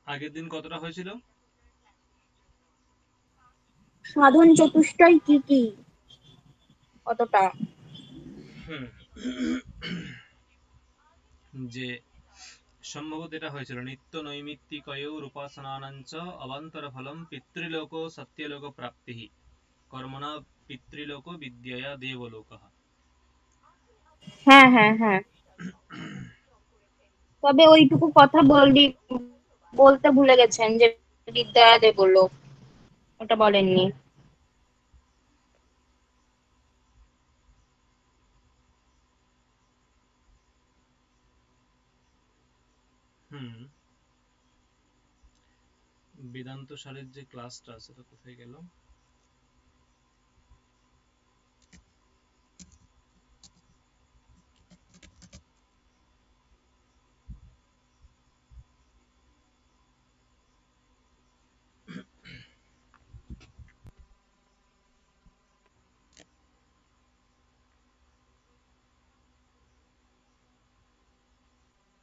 আগের দিন কতটা হয়েছিল? সাধন চতুষ্টয় কি কি? কতটা? হুম। যে সম্ভবত এটা হয়েছিল নিত্য নৈমিত্তিকয়োর উপাসনানাঞ্চ অবান্তর ফলম পিতৃলোক সত্যলোক প্রাপ্তি কর্মণা পিতৃলোক বিদ্যয়া দেবলোকঃ। হ্যাঁ হ্যাঁ হ্যাঁ, তবে ওইটুকু কথা বলতে ভুলে গেছেন যে বিদ্যালয় বললো, ওটা বলেননি। হুম। বেদান্ত সারের যে ক্লাসটা সেটা কোথায় গেল?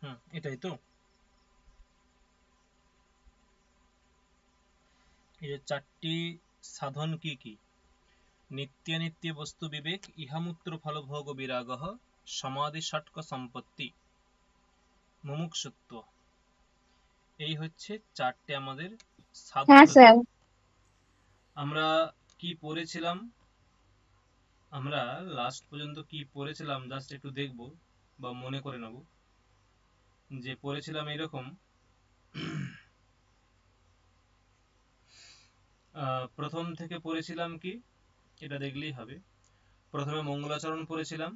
হুম, এটাই তো। এই যে চারটি সাধন কি কি? নিত্যানিত্য বস্তু বিবেক, ইহামূত্র ফলভোগ বিরাগঃ, সমাধি ষটক সম্পত্তি, মুমুক্ষুত্ব। এই হচ্ছে চারটে আমাদের হ্যাঁ সাধন। স্যার। আমরা কি পড়েছিলাম? আমরা লাস্ট পর্যন্ত কি পড়েছিলাম জাস্ট একটু দেখব বা মনে করে নেব। যে পড়েছিলাম এরকম, প্রথম থেকে পড়েছিলাম কি, এটা দেখলেই হবে। প্রথমে মঙ্গলাচরণ পড়েছিলাম।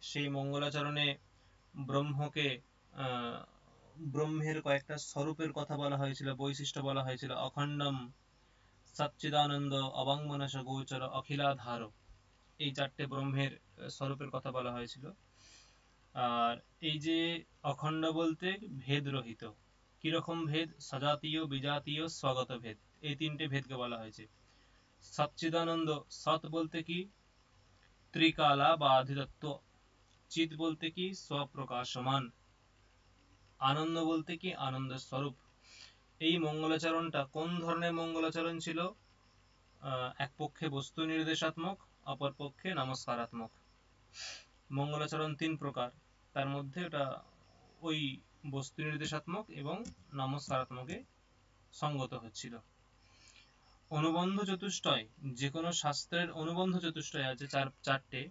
সেই মঙ্গলাচরণে ব্রহ্মকে আহ, ব্রহ্মের কয়েকটা স্বরূপের কথা বলা হয়েছিল, বৈশিষ্ট্য বলা হয়েছিল। অখণ্ডম, সচ্চিদানন্দ, অবাঙ্গনাশ গোচর, অখিলাধার। এই চারটে ব্রহ্মের স্বরূপের কথা বলা হয়েছিল। আর এই যে অখণ্ড বলতে ভেদ রহিত। কিরকম ভেদ? সজাতীয়, বিজাতীয়, স্বগত ভেদ। এই তিনটে ভেদকে বলা হয়েছে। সচ্চিদানন্দ, সৎ বলতে কি? ত্রিকালা বা আধিতত্ত্ব। চিৎ বলতে কি? স্বপ্রকাশমান। আনন্দ বলতে কি? আনন্দ স্বরূপ। এই মঙ্গলাচরণটা কোন ধরনের মঙ্গলাচরণ ছিল? এক পক্ষে বস্তু নির্দেশাত্মক, অপর পক্ষে নমস্কারাত্মক। মঙ্গলাচরণ তিন প্রকার, তার মধ্যে ওটা ওই বস্তু নির্দেশাত্মক এবং নমস্কারাত্মকে সঙ্গত হচ্ছিল। অনুবন্ধ চতুষ্টয়, যে কোনো শাস্ত্রের অনুবন্ধ চতুষ্টয় আছে চারটে।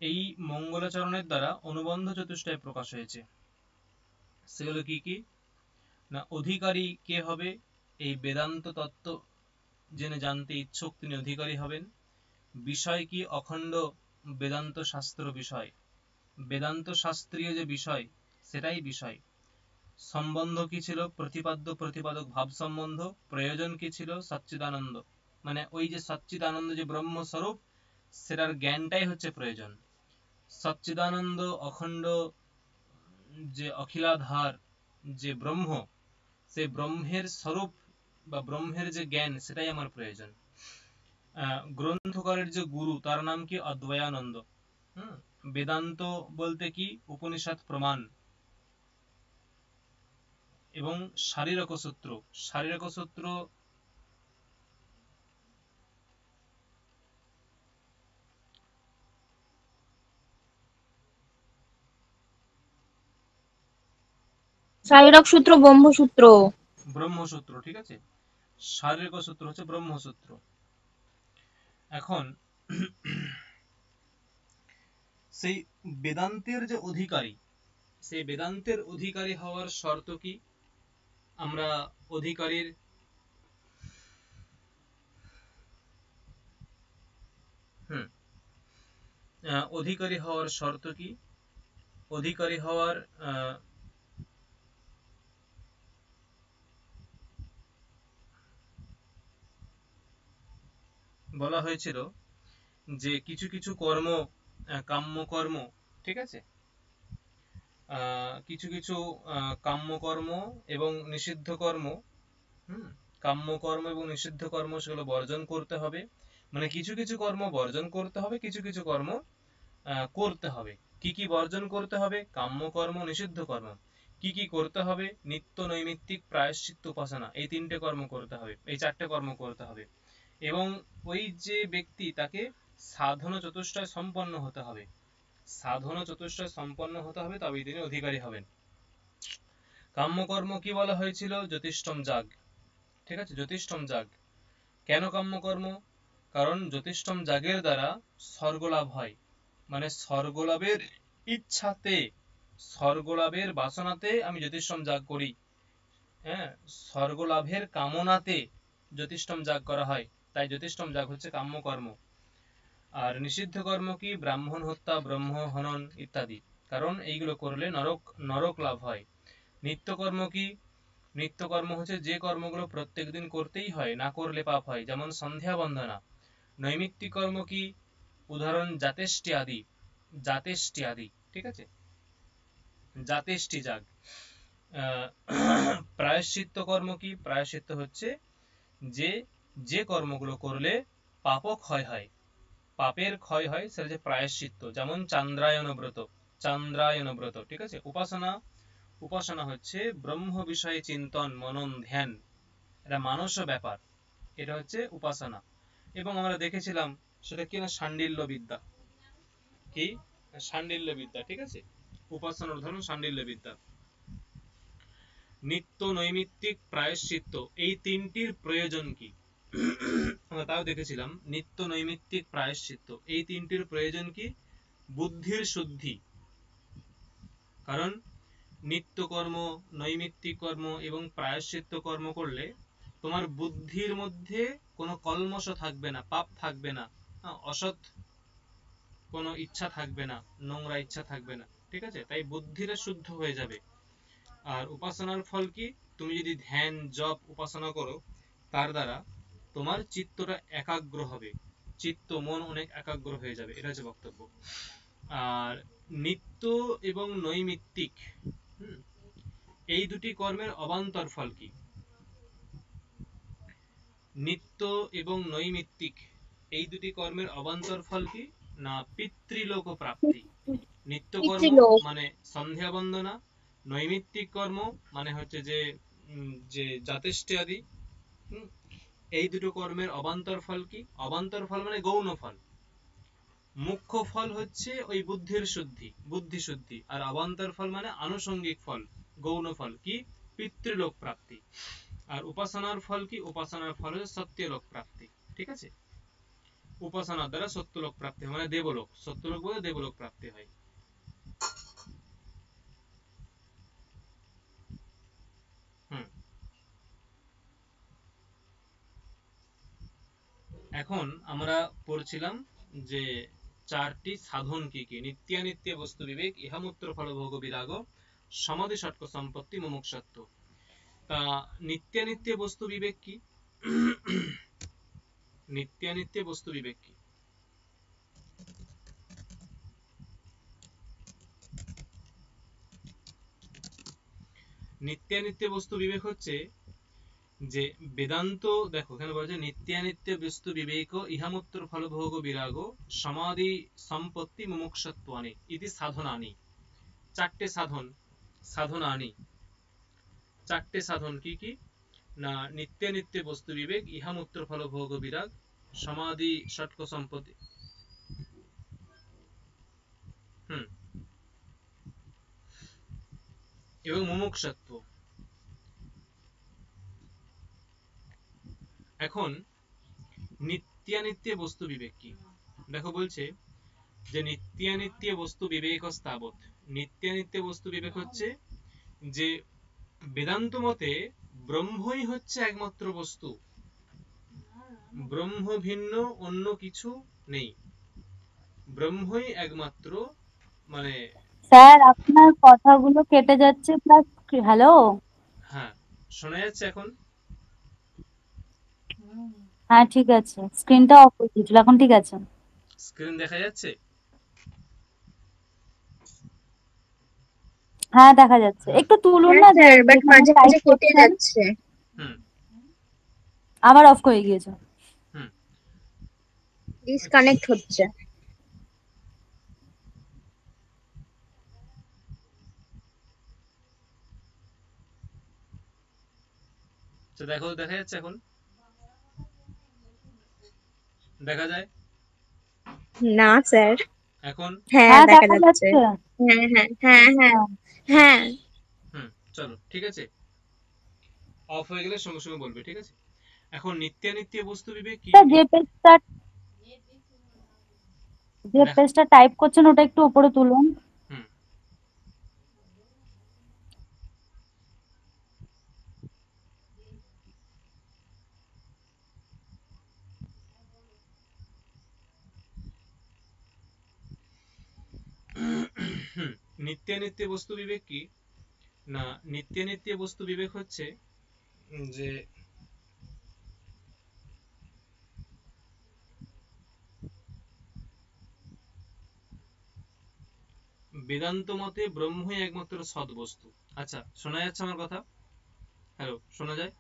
এই মঙ্গলাচরণের দ্বারা অনুবন্ধ চতুষ্টয় প্রকাশ হয়েছে। সেগুলো কি কি? না, অধিকারী কে হবে? এই বেদান্ত তত্ত্ব জেনে জানতে ইচ্ছুক তিনি অধিকারী হবেন। বিষয় কি? অখণ্ড বেদান্ত শাস্ত্র বিষয়। বেদান্ত শাস্ত্রীয় যে বিষয় সেটাই বিষয়। সম্বন্ধ কি ছিল? প্রতিপাদ্য প্রতিপাদক ভাব সম্বন্ধ। প্রয়োজন কি ছিল? সচ্চিদানন্দ, মানে ওই যে সচ্চিদানন্দ যে ব্রহ্মস্বরূপ, সেটার জ্ঞানটাই হচ্ছে প্রয়োজন। সচ্চিদানন্দ অখণ্ড যে অখিলাধার যে ব্রহ্ম, সেই ব্রহ্মের স্বরূপ বা ব্রহ্মের যে জ্ঞান সেটাই আমার প্রয়োজন। গ্রন্থকারের যে গুরু তার নাম কি? অদ্বয়ানন্দ। হুম। বেদান্ত বলতে কি? উপনিষদ প্রমাণ। এবং শারীরক সূত্র, শারীরক সূত্র শারীরক সূত্র ব্রহ্মসূত্র। ব্রহ্মসূত্র, ঠিক আছে। শারীরিক সূত্র হচ্ছে ব্রহ্মসূত্র। এখন সেই বেদান্তের যে অধিকারী, সেই বেদান্তের অধিকারী হওয়ার শর্ত কি? আমরা অধিকারীর হুম অধিকারী হওয়ার শর্ত কি? অধিকারী হওয়ার বলা হয়েছিল যে কিছু কিছু কর্ম, কাম্য কর্ম, ঠিক আছে, কিছু কিছু কাম্য কর্ম এবং নিষিদ্ধ কর্ম, হুম, কাম্য কর্ম এবং নিষিদ্ধ কর্ম সেগুলো বর্জন করতে হবে। মানে কিছু কিছু কর্ম বর্জন করতে হবে, কিছু কিছু কর্ম করতে হবে। কি কি বর্জন করতে হবে? কাম্য কর্ম, নিষিদ্ধ কর্ম। কি কি করতে হবে? নিত্য নৈমিত্তিক প্রায়শ্চিত্ত উপাসনা, এই 3টে কর্ম করতে হবে, এই 4টে কর্ম করতে হবে। এবং ওই যে ব্যক্তি, তাকে সাধন চতুষ্টয় সম্পন্ন হতে হবে, সাধন চতুষ্টয় সম্পন্ন হতে হবে, তবেই তিনি অধিকারী হবেন। কাম্যকর্ম কি বলা হয়েছিল? জ্যোতিষ্ঠম যাগ। ঠিক আছে, জ্যোতিষ্ঠম যাগ। কেন কাম্যকর্ম? কারণ জ্যোতিষ্ঠম যাগের দ্বারা স্বর্গলাভ হয়, মানে স্বর্গলাভের ইচ্ছাতে, স্বর্গলাভের বাসনাতে আমি জ্যোতিষ্ঠম যাগ করি। হ্যাঁ, স্বর্গলাভের কামনাতে জ্যোতিষ্ঠম যাগ করা হয়, তাই জ্যোতিষ্ঠম যাগ হচ্ছে কাম্যকর্ম। আর নিষিদ্ধ কর্ম কি? ব্রাহ্মণ হত্যা, ব্রহ্ম হনন ইত্যাদি, কারণ এইগুলো করলে নরক লাভ হয়। নিত্যকর্ম কি? নিত্যকর্ম হচ্ছে যে কর্মগুলো প্রত্যেকদিন করতেই হয়, না করলে পাপ হয়, যেমন সন্ধ্যা বন্দনা। নৈমিত্তিক কর্ম কি? উদাহরণ জাতেষ্টি আদি, জাতেষ্টি আদি, ঠিক আছে, জাতেষ্টি যাগ। প্রায়শ্চিত্ত কর্ম কি? প্রায়শ্চিত্ত হচ্ছে যে যে কর্মগুলো করলে পাপ ক্ষয় হয়, পাপের ক্ষয় হয়, সেটা হচ্ছে প্রায়শ্চিত্ত, যেমন চান্দ্রায়ণ ব্রত, চান্দ্রায়ণ ব্রত, ঠিক আছে। উপাসনা, উপাসনা হচ্ছে ব্রহ্ম বিষয়ে চিন্তন, মনন, ধ্যান, এটা মানস ব্যাপার, এটা হচ্ছে উপাসনা। এবং আমরা দেখেছিলাম সেটা কি না, শাণ্ডিল্য বিদ্যা। কি? শাণ্ডিল্য বিদ্যা, ঠিক আছে, উপাসনার উদাহরণ শাণ্ডিল্য বিদ্যা। নিত্য নৈমিত্তিক প্রায়শ্চিত্ত, এই 3টির প্রয়োজন কি? আমরা তাও দেখেছিলাম, নিত্য নৈমিত্তিক প্রায়শ্চিত্ত, এই 3টির প্রয়োজন কি? বুদ্ধির শুদ্ধি। কারণ নিত্য কর্ম, নৈমিত্তিক কর্ম এবং প্রায়শ্চিত্ত কর্ম করলে তোমার বুদ্ধির মধ্যে কোনো কলমশ থাকবে না, পাপ থাকবে না, অসৎ কোনো ইচ্ছা থাকবে না, নোংরা ইচ্ছা থাকবে না, ঠিক আছে, তাই বুদ্ধিটা শুদ্ধ হয়ে যাবে। আর উপাসনার ফল কি? তুমি যদি ধ্যান, জপ, উপাসনা করো, তার দ্বারা তোমার চিত্তটা একাগ্র হবে, চিত্ত, মন অনেক একাগ্র হয়ে যাবে, এটা হচ্ছে বক্তব্য। আর নিত্য এবং নৈমিত্তিক, এই দুটি কর্মের অবান্তর ফল কি? নিত্য এবং নৈমিত্তিক, এই দুটি কর্মের অবান্তর ফল কি? না পিতৃলোক প্রাপ্তি। নিত্য কর্ম পিতৃলোক। মানে সন্ধ্যা বন্দনা, নৈমিত্তিক কর্ম মানে হচ্ছে যে যে জাতেষ্টি আদি। এই দুটো কর্মের অবান্তর ফল কি? অবান্তর ফল মানে গৌণ ফল। মুখ্য ফল হচ্ছে ওই বুদ্ধির শুদ্ধি, বুদ্ধি শুদ্ধি, আর অবান্তর ফল মানে আনুষঙ্গিক ফল, গৌণ ফল কি? পিতৃলোক প্রাপ্তি। আর উপাসনার ফল কি? উপাসনার ফল হচ্ছে সত্যলোক প্রাপ্তি, ঠিক আছে। উপাসনার দ্বারা সত্যলোক প্রাপ্তি হয়, মানে দেবলোক, সত্যলোক বলে দেবলোক প্রাপ্তি হয়। এখন আমরা পড়ছিলাম যে 4টি সাধন কি কি? নিত্যানিত্য বস্তু বিবেক, ইহামূত্র ফলভোগ বিরাগ, সমাধি ষটক সম্পত্তি, মুমুক্ষুত্ব। তা নিত্যানিত্য বস্তু বিবেক কি? নিত্যানিত্য বস্তু বিবেক কি? নিত্যানিত্য বস্তু বিবেক হচ্ছে যে বেদান্ত, দেখো এখানে বলছে নিত্যানিত্য বস্তু বিবেক, ইহামূত্র ফলভোগ বিরাগ, সমাধি সম্পত্তি, মুমুক্ষুত্বানি ইতি সাধনানি। 4টে সাধন, সাধনানি, 4টে সাধন কি কি? না নিত্যানিত্য বস্তু বিবেক, ইহামূত্র ফলভোগ বিরাগ, সমাধি ষটক সম্পত্তি, এবং মুমুক্ষুত্ব। এখন নিত্যানিত্য বস্তু বিবেক কি? দেখো বলছে যে নিত্যানিত্য বস্তু বিবেক স্তাবৎ। নিত্যানিত্য বস্তু বিবেক হচ্ছে যে বেদান্ত মতে ব্রহ্মই হচ্ছে একমাত্র বস্তু, ব্রহ্ম ভিন্ন অন্য কিছু নেই, ব্রহ্মই একমাত্র, মানে স্যার আপনার কথাগুলো কেটে যাচ্ছে প্লাস। হ্যালো, হ্যাঁ, শোনা যাচ্ছে এখন? হ্যাঁ ঠিক আছে, স্ক্রিনটা অফ হয়ে গিয়েছিল, এখন ঠিক আছে। স্ক্রিন দেখা যাচ্ছে? হ্যাঁ দেখা যাচ্ছে, একটু তুলুন হ্যাঁ না যে স্যার, বাট যেখানে মাঝে টাইপ মাঝে কেটে করছেন। যাচ্ছে। হুম আবার অফ হয়ে গিয়েছে। হুম ডিসকানেক্ট হচ্ছে। তো দেখো, দেখা যাচ্ছে এখন? দেখা যায় না স্যার। এখন? হ্যাঁ হ্যাঁ দেখা দেখা যাচ্ছে। যাচ্ছে। হ্যাঁ হ্যাঁ হ্যাঁ হ্যাঁ হ্যাঁ হ্যাঁ। হুম, চলো ঠিক আছে, অফ হয়ে গেলে সঙ্গে সঙ্গে বলবে, ঠিক আছে? এখন নিত্যানিত্য বস্তু বিবেক কি? স্যার, যে দেখ, পেজটা টাইপ করছেন ওটা একটু উপরে তুলুন। হুম, হুম, নিত্যানিত্য বস্তু বিবেক কি না? নিত্যানিত্য বস্তু বিবেক হচ্ছে যে বেদান্ত মতে ব্রহ্মই একমাত্র সৎ বস্তু। আচ্ছা, শোনা যাচ্ছে আমার কথা? হ্যালো, শোনা যায়?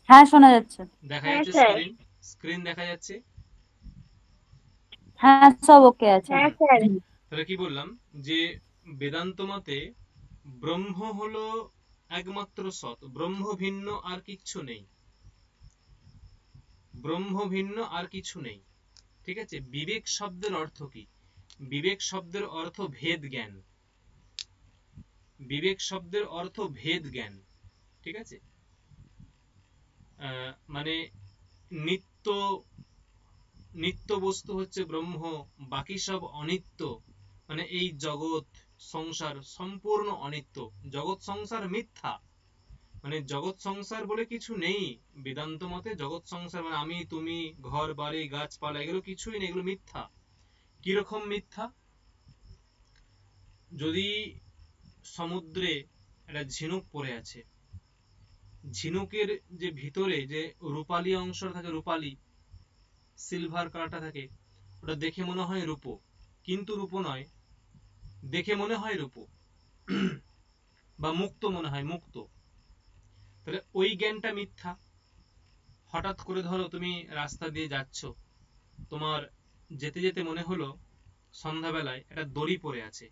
হ্যাঁ শোনা যাচ্ছে। দেখা হ্যাঁ যাচ্ছে স্যার। স্ক্রিন? স্ক্রিন দেখা যাচ্ছে? হ্যাঁ সব ওকে আছে। হ্যাঁ স্যার। তাহলে কি বললাম? যে বেদান্ত মতে ব্রহ্ম হলো একমাত্র সৎ, ব্রহ্ম ভিন্ন আর কিচ্ছু নেই, ব্রহ্ম ভিন্ন আর কিছু নেই। ঠিক আছে? বিবেক শব্দের অর্থ কি? বিবেক শব্দের অর্থ ভেদ জ্ঞান। বিবেক শব্দের অর্থ ভেদ জ্ঞান। ঠিক আছে? মানে নিত্য, নিত্য বস্তু হচ্ছে ব্রহ্ম, বাকি সব অনিত্য। মানে এই জগৎ সংসার সম্পূর্ণ অনিত্য, জগৎ সংসার মিথ্যা। মানে জগৎ সংসার বলে কিছু নেই বেদান্ত মতে। জগৎ সংসার মানে আমি তুমি, ঘর বাড়ি গাছপালা, এগুলো কিছুই নেই, এগুলো মিথ্যা। কিরকম মিথ্যা? যদি সমুদ্রে একটা ঝিনুক পড়ে আছে, ঝিনুকের যে ভিতরে যে রূপালী অংশ থাকে, রূপালী সিলভার কালারটা থাকে, ওটা দেখে মনে হয় রূপো, কিন্তু রূপো নয়, দেখে মনে হয় রূপো। বা মুক্ত মনে হয়, মুক্ত। তাহলে ওই জ্ঞানটা মিথ্যা। হঠাৎ করে ধরো তুমি রাস্তা দিয়ে যাচ্ছ, তোমার যেতে যেতে মনে হলো সন্ধ্যাবেলায় একটা দড়ি পড়ে আছে,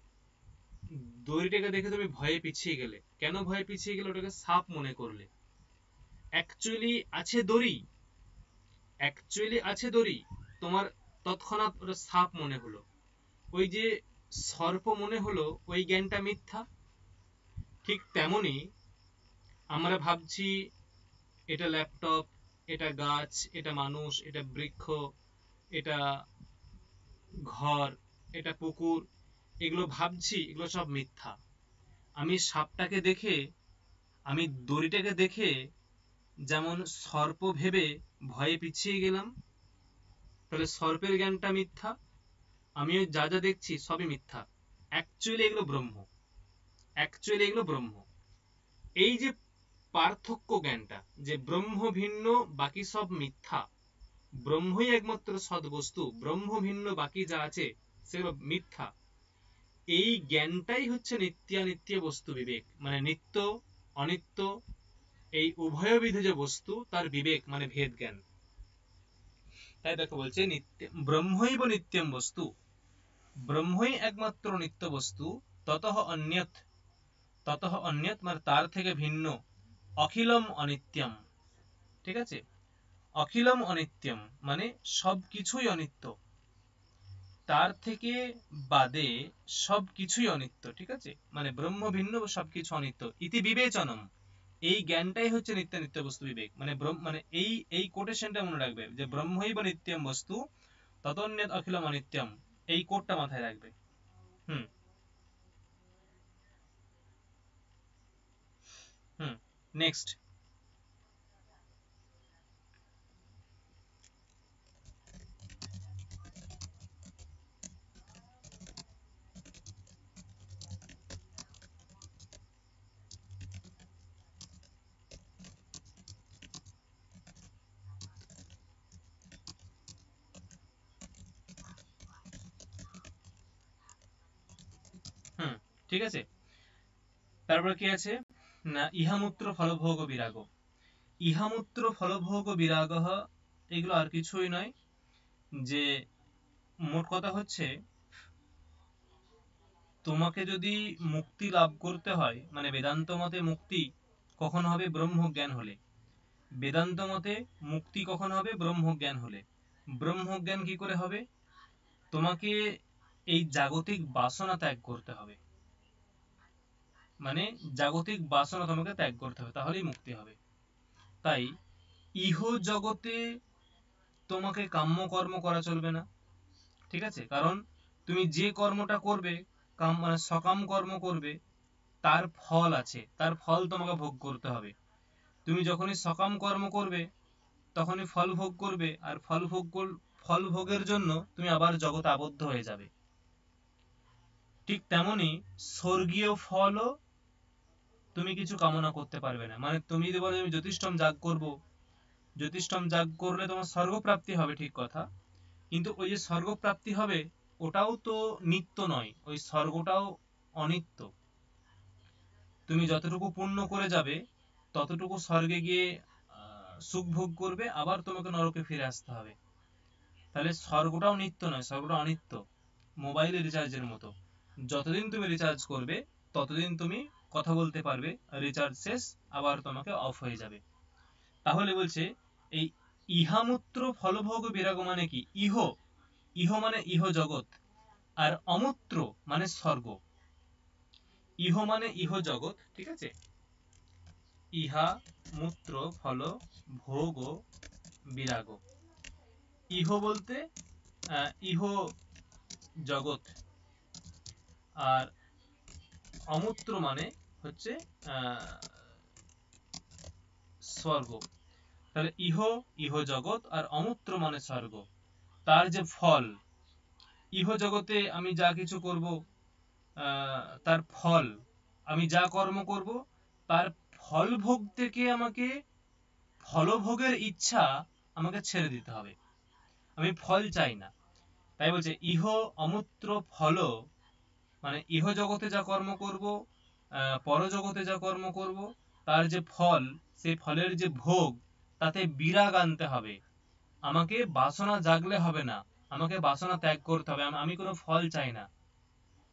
দড়িটাকে দেখে তুমি ভয়ে পিছিয়ে গেলে। কেন ভয়ে পিছিয়ে গেলে? ওটাকে সাপ মনে করলে। অ্যাকচুয়ালি আছে দড়ি, অ্যাকচুয়ালি আছে দড়ি, তোমার তৎক্ষণাৎ ওটা সাপ মনে হলো। ওই যে সর্প মনে হলো, ওই জ্ঞানটা মিথ্যা। ঠিক তেমনি আমরা ভাবছি এটা ল্যাপটপ, এটা গাছ, এটা মানুষ, এটা বৃক্ষ, এটা ঘর, এটা পুকুর, এগুলো ভাবছি, এগুলো সব মিথ্যা। আমি সাপটাকে দেখে, আমি দড়িটাকে দেখে যেমন সর্প ভেবে ভয়ে পিছিয়ে গেলাম, তাহলে সর্পের জ্ঞানটা মিথ্যা। আমিও যা যা দেখছি সবই মিথ্যা। অ্যাকচুয়ালি এগুলো ব্রহ্ম, অ্যাকচুয়ালি এগুলো ব্রহ্ম। এই যে পার্থক্য জ্ঞানটা, যে ব্রহ্ম ভিন্ন বাকি সব মিথ্যা, ব্রহ্মই একমাত্র সৎ বস্তু, ব্রহ্ম ভিন্ন বাকি যা আছে সেগুলো মিথ্যা, এই জ্ঞানটাই হচ্ছে নিত্যানিত্য বস্তু বিবেক। মানে নিত্য অনিত্য এই উভয়বিধ যে বস্তু, তার বিবেক মানে ভেদ জ্ঞান। তাই দেখো বলছে নিত্য ব্রহ্মৈব নিত্যম বস্তু, ব্রহ্মই একমাত্র নিত্য বস্তু। ততঃ অন্যৎ, ততঃ অন্যৎ মানে তার থেকে ভিন্ন, অখিলম অনিত্যম। ঠিক আছে? অখিলম অনিত্যম মানে সবকিছুই অনিত্য, তার থেকে বাদে সবকিছুই অনিত্য। ঠিক আছে? মানে ব্রহ্ম ভিন্ন সবকিছু অনিত্য, ইতি বিবেচনম। এই জ্ঞানটাই হচ্ছে নিত্য নিত্য বস্তু বিবেক। মানে মানে এই এই কোটেশনটা মনে রাখবে যে ব্রহ্মৈব নিত্যম বস্তু ততন্যৎ অখিলম অনিত্যম, এই কোডটা মাথায় রাখবে। হুম হুম। নেক্সট। হুম, ঠিক আছে। তারপর কি আছে না, ইহামূত্র ফলভোগ বিরাগ। ইহামূত্র ফলভোগ বিরাগ, এগুলো আর কিছুই নয়, যে মোট কথা হচ্ছে তোমাকে যদি মুক্তি লাভ করতে হয়, মানে বেদান্ত মতে মুক্তি কখন হবে? ব্রহ্মজ্ঞান হলে। বেদান্ত মতে মুক্তি কখন হবে? ব্রহ্মজ্ঞান হলে। ব্রহ্মজ্ঞান কি করে হবে? তোমাকে এই জাগতিক বাসনা ত্যাগ করতে হবে, মানে জাগতিক বাসনা তোমাকে ত্যাগ করতে হবে, তাহলেই মুক্তি হবে। তাই ইহ জগতে তোমাকে কাম্য কর্ম করা চলবে না, ঠিক আছে? কারণ তুমি যে কর্মটা করবে, মানে সকাম কর্ম করবে, তার ফল আছে, তার ফল তোমাকে ভোগ করতে হবে। তুমি যখনই সকাম কর্ম করবে তখনই ফল ভোগ করবে, আর ফল ভোগের জন্য তুমি আবার জগতে আবদ্ধ হয়ে যাবে। ঠিক তেমনি স্বর্গীয় ফলও তুমি কিছু কামনা করতে পারবে না। মানে তুমি যদি বলো আমি জ্যোতিষ্ঠম যাগ করব, জ্যোতিষ্ঠম যাগ করলে তোমার স্বর্গপ্রাপ্তি হবে, ঠিক কথা, কিন্তু ওই যে স্বর্গপ্রাপ্তি হবে ওটাও তো নিত্য নয়, ওই স্বর্গটাও অনিত্য। তুমি যতটুকু পুণ্য করে যাবে ততটুকু স্বর্গে গিয়ে সুখ ভোগ করবে, আবার তোমাকে নরকে ফিরে আসতে হবে। তাহলে স্বর্গটাও নিত্য নয়, স্বর্গটা অনিত্য। মোবাইল রিচার্জের মতো, যতদিন তুমি রিচার্জ করবে ততদিন তুমি কথা বলতে পারবে, রিচার্জ শেষ আবার তোমাকে অফ হয়ে যাবে। তাহলে বলছে এই ইহামূত্র ফলভোগ বিরাগ মানে কি? ইহ, ইহ মানে ইহ জগৎ, আর অমূত্র মানে স্বর্গ। ইহ মানে ইহ জগৎ, ঠিক আছে? ইহা মূত্র ফল ভোগ বিরাগ। ইহ বলতে ইহ জগৎ, আর অমূত্র মানে হচ্ছে স্বর্গ। তাহলে ইহ, ইহ জগৎ, আর অমূত্র মানে স্বর্গ। তার যে ফল, ইহ জগতে আমি যা কিছু করব তার ফল, আমি যা কর্ম করব তার ফল ভোগ থেকে আমাকে, ফলভোগের ইচ্ছা আমাকে ছেড়ে দিতে হবে, আমি ফল চাই না। তাই বলছে ইহ অমূত্র ফল, মানে ইহ জগতে যা কর্ম করব, পরজগতে যা কর্ম করব, তার যে ফল, সেই ফলের যে ভোগ, তাতে বিরাগ আনতে হবে। আমাকে বাসনা জাগলে হবে না, আমাকে বাসনা ত্যাগ করতে হবে। আমি কোনো ফল চাই না,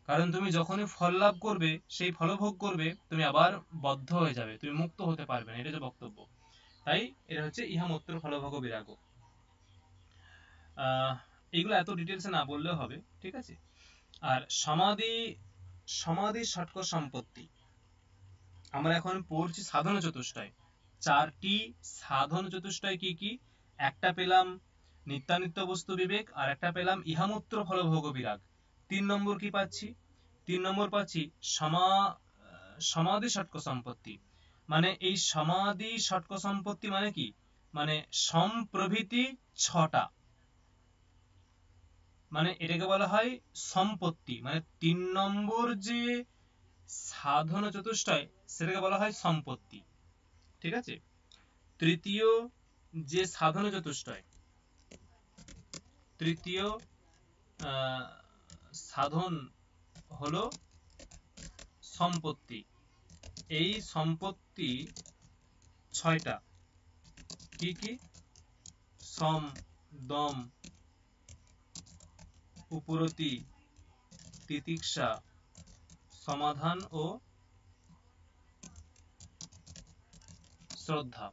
কারণ তুমি যখনই ফল লাভ করবে, সেই ফল ভোগ করবে, তুমি আবার বদ্ধ হয়ে যাবে, তুমি মুক্ত হতে পারবে না, এটা যে বক্তব্য। তাই এটা হচ্ছে ইহামূত্র ফলভোগ বিরাগ। এইগুলো এত ডিটেলসে না বললেও হবে, ঠিক আছে? আর সমাধি, সমাধি ষটক সম্পত্তি আমরা এখন পড়ছি সাধন চতুষ্টয়। চারটি সাধন চতুষ্টয় কি কি? একটা পেলাম নিত্যানিত্য বস্তু বিবেক, আর একটা পেলাম ইহামূত্র ফলভোগ বিরাগ। 3 নম্বর কি পাচ্ছি? 3 নম্বর পাচ্ছি সমাধি ষটক সম্পত্তি। মানে এই সমাধি ষটক সম্পত্তি মানে কি? মানে সম্প্রভৃতি 6টা, মানে এটাকে বলা হয় সম্পত্তি। মানে 3 নম্বর যে সাধন চতুষ্টয় সেটাকে বলা হয় সম্পত্তি, ঠিক আছে? তৃতীয় যে সাধন চতুষ্টয়, তৃতীয় সাধন হলো সম্পত্তি। এই সম্পত্তি 6টা, কি কি? সম, দম, উপরতি, তিতিক্ষা, সমাধান ও শ্রদ্ধা।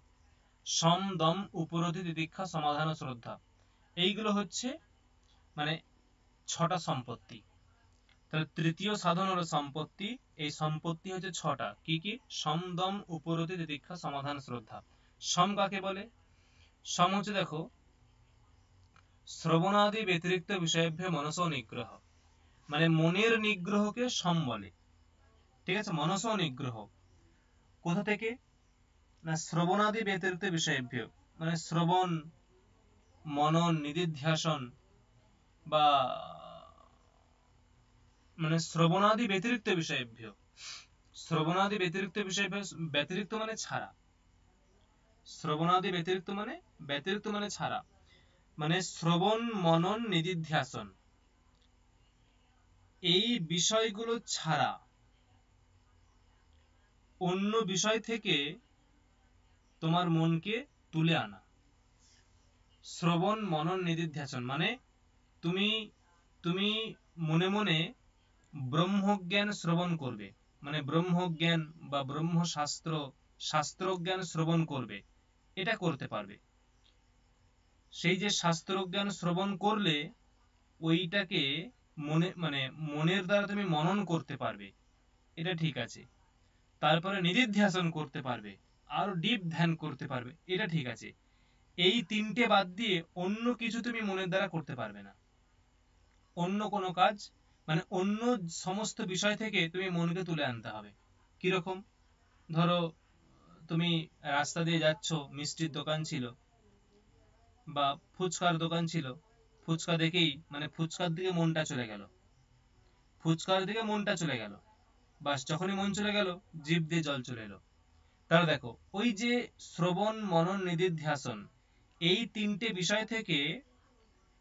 সম, দম, উপরতি, তিতিক্ষা, সমাধান ও শ্রদ্ধা, এইগুলো হচ্ছে মানে 6টা সম্পত্তি। তাহলে তৃতীয় সাধন হলো সম্পত্তি। এই সম্পত্তি হচ্ছে 6টা, কি কি? সম, দম, উপরতি, তিতিক্ষা, সমাধান, শ্রদ্ধা। সম কাকে বলে? সম হচ্ছে দেখো শ্রবণাদি ব্যতিরিক্ত বিষয়ভ্য মনস নিগ্রহ, মানে মনের নিগ্রহকে সম বলে, ঠিক আছে? মনস নিগ্রহ কোথা থেকে? না শ্রবণাদি ব্যতিরিক্ত বিষয়ভ্য, মানে শ্রবণ, মনন, নিদিধ্যাসন, বা মানে শ্রবণাদি ব্যতিরিক্ত বিষয়ভ্য। শ্রবণাদি ব্যতিরিক্ত বিষয়, ব্যতিরিক্ত মানে ছাড়া, শ্রবণাদি ব্যতিরিক্ত মানে, ব্যতিরিক্ত মানে ছাড়া, মানে শ্রবণ, মনন, নিদিধ্যাসন, এই বিষয়গুলো ছাড়া অন্য বিষয় থেকে তোমার মনকে তুলে আনা। শ্রবণ, মনন, নিদিধ্যাসন মানে তুমি তুমি মনে মনে ব্রহ্মজ্ঞান শ্রবণ করবে, মানে ব্রহ্মজ্ঞান বা ব্রহ্মশাস্ত্র শাস্ত্রজ্ঞান শ্রবণ করবে, এটা করতে পারবে। সেই যে শাস্ত্রজ্ঞান শ্রবণ করলে ওইটাকে মনের দ্বারা তুমি মনন করতে পারবে, এটা ঠিক আছে। তারপরে নিদিধ্যাসন করতে পারবে, আরো ডিপ ধ্যান করতে পারবে, এটা ঠিক আছে। এই তিনটে বাদ দিয়ে অন্য কিছু তুমি মনের দ্বারা করতে পারবে না। অন্য কোনো কাজ অন্য সমস্ত বিষয় থেকে তুমি মনকে তুলে আনতে হবে। কিরকম? ধরো তুমি রাস্তা দিয়ে যাচ্ছ, মিষ্টির দোকান ছিল বা ফুচকার দোকান ছিল, ফুচকা দেখেই ফুচকার দিকে মনটা চলে গেল, বাস যখনই মন চলে গেল জিভ দিয়ে জল চলে এলো। তাহলে দেখো, ওই যে শ্রবণ মনন নিদিধ্যাসন, এই তিনটে বিষয় থেকে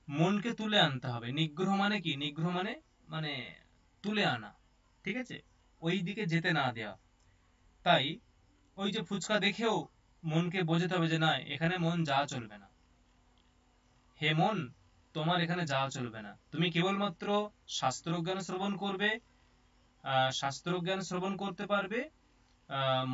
মনকে তুলে আনতে হবে। নিগ্রহ মানে কি? নিগ্রহ মানে তুলে আনা, ঠিক আছে, ওই দিকে যেতে না দেওয়া। তাই ওই যে ফুচকা দেখেও মনকে বোঝাতে হবে যে না, এখানে মন যাওয়া চলবে না, হে মন তোমার এখানে যাওয়া চলবে না। তুমি কেবলমাত্র শাস্ত্রজ্ঞান শ্রবণ করবে, শাস্ত্রজ্ঞান শ্রবণ করতে পারবে,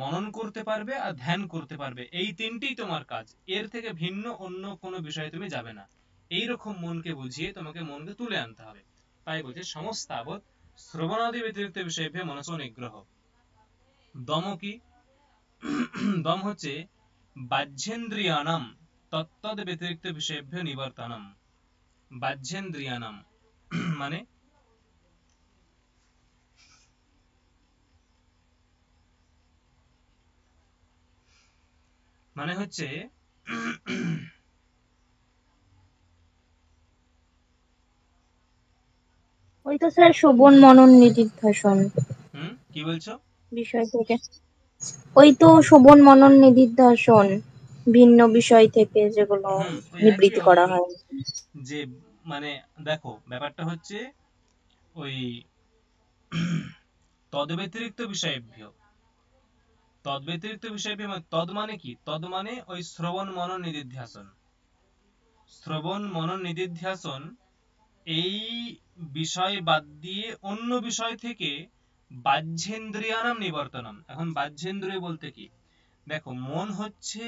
মনন করতে পারবে আর ধ্যান করতে পারবে, এই তিনটেই তোমার কাজ। এর থেকে ভিন্ন অন্য কোনো বিষয়ে তুমি যাবে না। এইরকম মনকে বুঝিয়ে তোমাকে মনকে তুলে আনতে হবে। তাই বলছে সমস্তাবৎ শ্রবণাদি ব্যতিরিক্ত বিষয়ে মনসো নিগ্রহ। দম কি? দম হচ্ছে বাহ্যেন্দ্রিয়ানাম তত্তদ ব্যতিরিক্ত বিষয়েভ্য নিবর্তনম। বাহ্যেন্দ্রিয়ানাম মানে হচ্ছে ওই তো স্যার শোভন মনন নিদিধ্যাসন কি বলছো? বিষয় থেকে, ওই তো শোভন মনন নিদিধ্যাসন ভিন্ন বিষয় থেকে যেগুলো ওই একই নিবৃত্তি করা অংশ। হয়। যে দেখো ব্যাপারটা হচ্ছে ওই তদ্ব্যতিরিক্ত বিষয়েভ্য, তদ্ব্যতিরিক্ত বিষয়েভ্য তদ মানে কি? তদ মানে ওই শ্রবণ মনন নিদিধ্যাসন। শ্রবণ মনন নিদিধ্যাসন এই বিষয় বাদ দিয়ে অন্য বিষয় থেকে বাহ্যেন্দ্রিয়ানাম নিবর্তনম। এখন বাহ্যেন্দ্রিয় বলতে কি? দেখো, মন হচ্ছে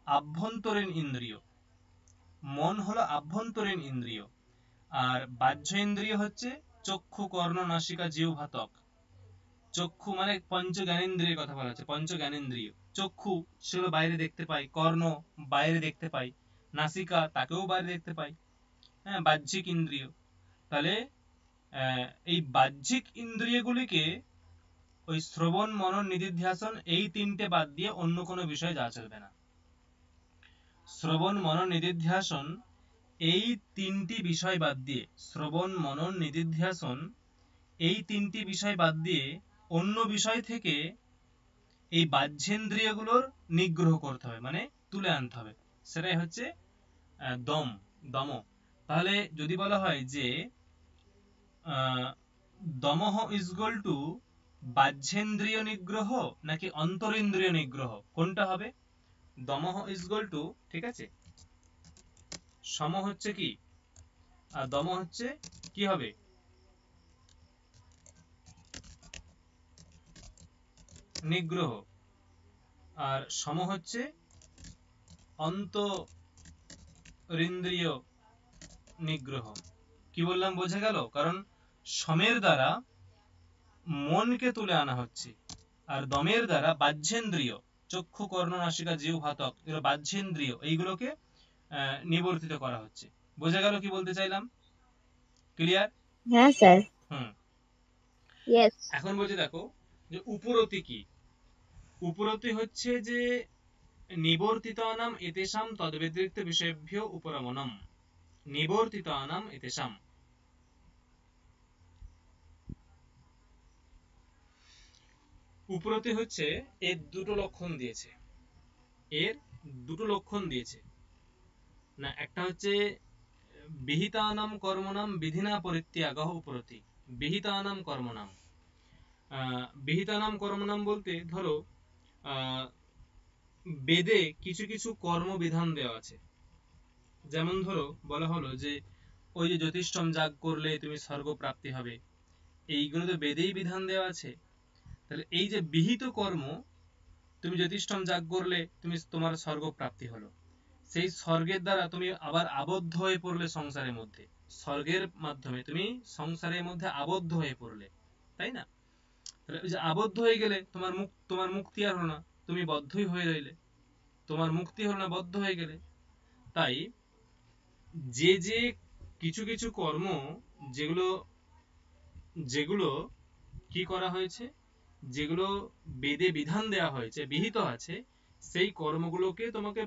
আভ্যন্তরীণ ইন্দ্রিয়, মন হলো আভ্যন্তরীণ ইন্দ্রিয়, আর বাহ্য ইন্দ্রিয় হচ্ছে চক্ষু, কর্ণ, নাসিকা, জিহ্বা, ত্বক। চক্ষু মানে পঞ্চ জ্ঞানেন্দ্রিয়ের কথা বলা হচ্ছে, পঞ্চ জ্ঞানেন্দ্রিয়। চক্ষু সেগুলো বাইরে দেখতে পাই, কর্ণ বাইরে দেখতে পাই, নাসিকা তাকেও বাইরে দেখতে পাই, হ্যাঁ, বাহ্যিক ইন্দ্রিয়। তাহলে এই বাহ্যিক ইন্দ্রিয়গুলিকে ওই শ্রবণ মনন নিদিধ্যাসন এই তিনটে বাদ দিয়ে অন্য কোনো বিষয় যাওয়া চলবে না। শ্রবণ মনন নিদিধ্যাসন এই তিনটি বিষয় বাদ দিয়ে, শ্রবণ মনন নিদিধ্যাসন এই তিনটি বিষয় বাদ দিয়ে অন্য বিষয় থেকে এই বাহ্যেন্দ্রিয়গুলোর নিগ্রহ করতে হবে, তুলে আনতে হবে। সেটাই হচ্ছে দম। তাহলে যদি বলা হয় যে দমহ ইজ ইকুয়াল টু বাহ্যেন্দ্রিয় নিগ্রহ নাকি অন্তরিন্দ্রিয় নিগ্রহ, কোনটা হবে? দমহ ইজ ইকুয়াল টু, ঠিক আছে, সম হচ্ছে কি, আর দম হচ্ছে কি হবে? নিগ্রহ। আর সম হচ্ছে অন্তরিন্দ্রিয় নিগ্রহ। কি বললাম বোঝা গেল? কারণ সমের দ্বারা মনকে তুলে আনা হচ্ছে, আর দমের দ্বারা বাহ্যেন্দ্রিয়, চক্ষু, কর্ণ, নাসিকা, জিহ্বা, ত্বক, এগুলো বাহ্যেন্দ্রিয়, এইগুলোকে নিবর্তিত করা হচ্ছে। বোঝা গেল কি বলতে চাইলাম? ক্লিয়ার? হ্যাঁ স্যার। ইয়েস। এখন বলছি দেখো যে উপরতি কি? উপরতি হচ্ছে যে নিবর্তিতানাম এতেষাম তদ্ব্যতিরিক্ত বিষয়েভ্য উপরমনম। নিবর্তিতানাম এতেষাম, উপরতি হচ্ছে এর দুটো লক্ষণ দিয়েছে, না, একটা হচ্ছে বিহিতানাম কর্মনাম বিধিনা পরিত্যাগঃ উপরতি। বিহিতানাম কর্মনাম, বিহিতানাম কর্মনাম বলতে ধরো বেদে কিছু কিছু কর্মবিধান দেওয়া আছে। যেমন ধরো বলা হলো যে ওই যে জ্যোতিষ্ঠম যাগ করলে তুমি স্বর্গ প্রাপ্তি হবে, এইগুলো তো বেদেই বিধান দেওয়া আছে। তাহলে এই যে বিহিত কর্ম, তুমি জ্যোতিষ্ঠম যাগ করলে তুমি তোমার স্বর্গ প্রাপ্তি হলো, সেই স্বর্গের দ্বারা তুমি আবার আবদ্ধ হয়ে পড়লে সংসারের মধ্যে, স্বর্গের মাধ্যমে তুমি সংসারের মধ্যে আবদ্ধ হয়ে পড়লে, তাই না? তাহলে ওই যে আবদ্ধ হয়ে গেলে তোমার মুক্তি আর হলো না, তুমি বদ্ধই হয়ে রইলে, তোমার মুক্তি হলো না, বদ্ধ হয়ে গেলে। তাই যে যে কিছু কিছু কর্ম যেগুলো যেগুলো কি করা হয়েছে, যেগুলো বেদে বিধান দেওয়া হয়েছে, বিহিত আছে, সেই কর্মগুলোকে তোমাকে